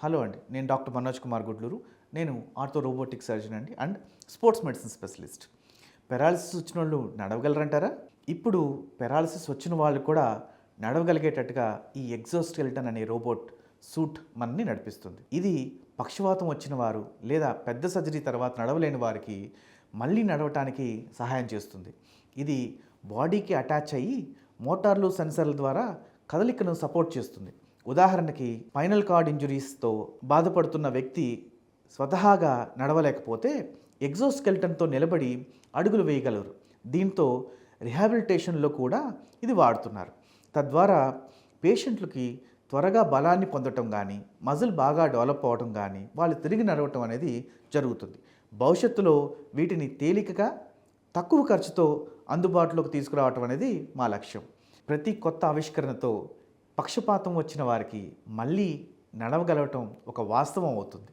Hello అండి. నేను doctor Manoj Kumar Gudluru. నేను ఆర్థో రోబోటిక్ సర్జన్ అండి and sports medicine specialist. Paralysis వచ్చినోళ్ళు నడవగలరంటారా? ఇప్పుడు పెరాలిసిస్ వచ్చిన వాళ్ళు కూడా నడవగలిగేటట్టుగా ఈ ఎగ్జోస్కెలిటన్ అనే రోబోట్ సూట్ మనని నడిపిస్తుంది. ఇది పక్షవాతం వచ్చిన వారు లేదా పెద్ద సర్జరీ తర్వాత నడవలేని వారికి మళ్ళీ నడవటానికి సహాయం చేస్తుంది. ఇది బాడీకి అటాచ్ అయ్యి మోటార్లు సెన్సర్ల ద్వారా కదలికను సపోర్ట్ చేస్తుంది. ఉదాహరణకి స్పైనల్ కార్డ్ ఇంజురీస్తో బాధపడుతున్న వ్యక్తి స్వతహాగా నడవలేకపోతే ఎగ్జోస్కెల్టన్తో నిలబడి అడుగులు వేయగలరు. దీంతో రిహాబిలిటేషన్లో కూడా ఇది వాడుతున్నారు. తద్వారా పేషెంట్లకి త్వరగా బలాన్ని పొందటం కానీ, మజిల్ బాగా డెవలప్ అవ్వటం కానీ, వాళ్ళు తిరిగి నడవటం అనేది జరుగుతుంది. భవిష్యత్తులో వీటిని తేలికగా తక్కువ ఖర్చుతో అందుబాటులోకి తీసుకురావటం అనేది మా లక్ష్యం. ప్రతి కొత్త ఆవిష్కరణతో పక్షపాతం వచ్చిన వారికి మళ్ళీ నడవగలగటం ఒక వాస్తవం అవుతుంది.